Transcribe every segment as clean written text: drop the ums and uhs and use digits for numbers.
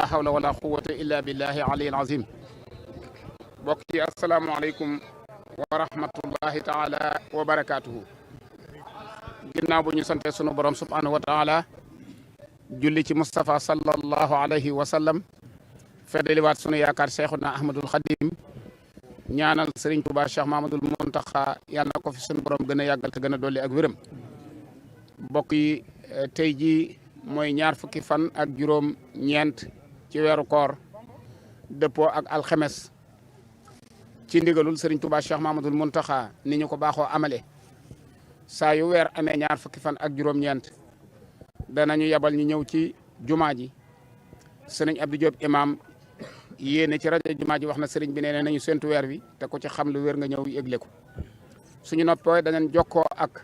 hawla wala quwwata illa billahi aliyil azim. mbokk yi asalaamaaleykum wa rahmatullahi taala wa barakaatuhu. ginnaaw bu ñu sante sunu borom subhanahu wa taala julli ci Moustapha sallallahu alayhi wa sallam feddaliwaat sunu yaakaar Cheikhuna Ahmadul Khadim ñaanal Serigne Touba Cheikh Mamadul Muntaxa yàlla na ko fi sunu borom gën a yàggal te gën a dolli ak wéram. mbokk yi tey jii mooy ñaar fukki fan ak juróom ñeent ci weeru koor dëppoo ak alxemes ci ndigalul Serigne Touba Cheikh Mamadul Muntaxa ni ñu ko baaxoo amale saa yu weer amee ñaar fukki fan ak juróom ñeent danañu yabal ñu ñëw ci jumaa ji Serigne Abdou Diop imam yéene ci rajo jumaa ji wax na Serigne bi nee nañu séntu weer wi te ko ci xam lu wér nga ñëw yëgle ko. suñu noppee danañ jokkoo ak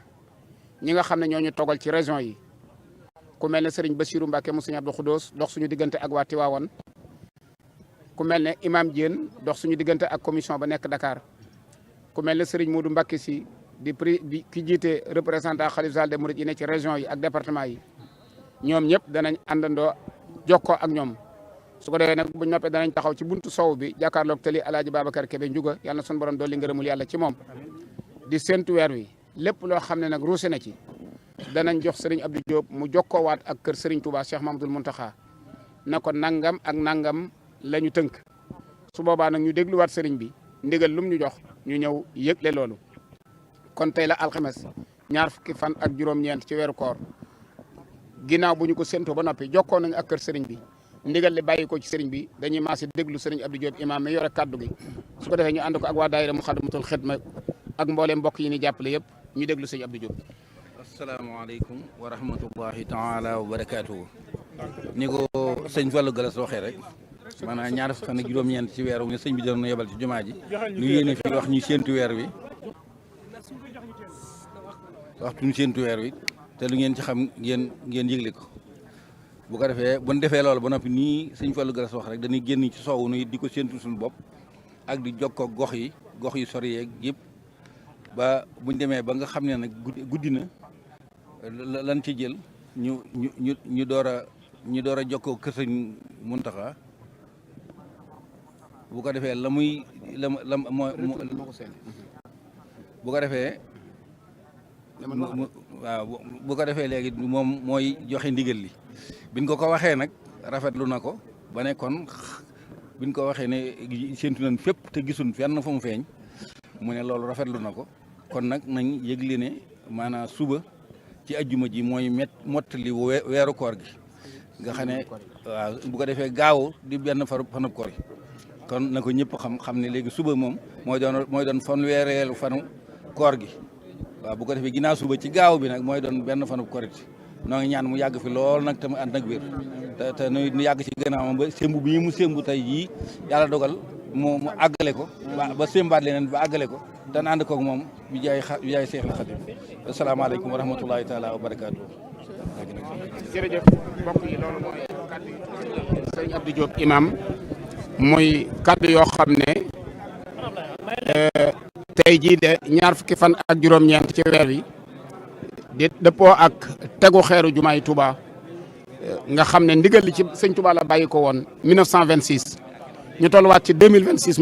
ñi nga xam ne ñoo ñu togal ci région yi ku mel ne Serigne Bassirou Mbacke mu Serigne Abdou Khoudoss dox suñu diggante ak waa Tiwaawan ku mel ne imam Diène dox suñu diggante ak commission ba nekk Dakar ku mel ne Serigne Modou Mbacke si di ki jiite représentant xalif général des mourides yi ne ci région yi ak département yi ñoom ñëpp danañ àndandoo jokkoo ak ñoom. su ko defee nag buñ noppee danañ taxaw ci buntu sow bi jàkkaarloog tali Alaaji Babacar Kebe Njuga yàlla na sunu borom dolli ngërëmul yàlla ci moom di séntu weer wi lépp loo xam ne nag ruuse na ci danañ jox Serigne Abdou Diop mu jokkoowaat ak kër Serigne Touba Cheikh Mamadul Muntaxa na ko nangam ak nangam la ñu tënk su boobaa nag ñu dégluwaat Serigne bi ndigal lum ñu jox ñu ñëw yëgle loolu. kon tey la alxames ñaar fukki fan ak juróom-ñeent ci weeru koor ginnaaw bu ñu ko séntoo ba noppi jokkoo nañ ak kër Serigne bi ndigal li bàyyi ko ci Serigne bi dañuy maase déglu Serigne Abdou Diop imam mi yore kaddu gi su ko defee ñu ànd ko ak waa daayira Muxaddamatul Xidma ak mbooleem mbokk yi ni jàppale yëpp ñu déglu Serigne Abdou Diop. asalaamaaleykum wa rahmatullahi taala wa barakaatuhu. ni ko sëñ Fallou Galas waxee rek maanaam ñaar fan ak juróom-ñeent ci weer wi sëñ bi doon yebal ci jumaa ji ñu yéene fi wax ñu séentu weer wi waxtu ñu séentu weer wi te lu ngeen ci xam ngeen yëgle ko. bu ko defee bu ñu defee loolu ba noppi nii sëñ Fallou Galas wax rek dañuy génn ci soowu nuy di ko séentu suñu bopp ak di jokkoo gox yi sori yeeg yëpp ba buñ demee ba nga xam ne nag guddi na lan ci jël ñu door a jokkoo kër sëñ Muntaxa bu ko defee la bu ko defee waaw bu ko defee léegi moom mooy joxe ndigal li biñ ko waxee nag rafetlu na ko ba ne kon biñ ko waxee ne séntu nañ fépp te gisuñ fenn fu mu feeñ mu ne loolu rafetlu na ko kon nag nañ yëgle ne maanaam suba ci ajjuma ji mooy mottali weeru koor gi nga xam ne waaw bu ko defee gaaw di benn fanub koor gi kon na ko ñëpp xam ne léegi suba moom mooy doon fanweereelu fanu koor gi waaw bu ko defee ginnaaw suba ci gaaw bi nag mooy doon benn fanub koor gi noo ngi ñaan mu yàgg fi lool nag te mu ànd ak wér te nu yàgg ci gannaawam ba sémbu bi mu sémbu tey jii yàlla dogal mu àggale ko ba sémbaat leneen ba àggale ko te ànd koog moom bi jaay Seex la Xadim asalaamaaleykum wa rahmatullahi taala wa barakaatu. jërëjëf mbokk yi loolu mooy kaddu yi sëñ Abdou Diop imam muy kaddu yoo xam ne tey jii de ñaar fukki fan ak juróom-ñeent ci weer wi di dëppoo ak tegu xeeru jumaay Touba nga xam ne ndigal li ci sëñ Touba la bàyyi ko woon 1926 ñu tolluwaat ci 2026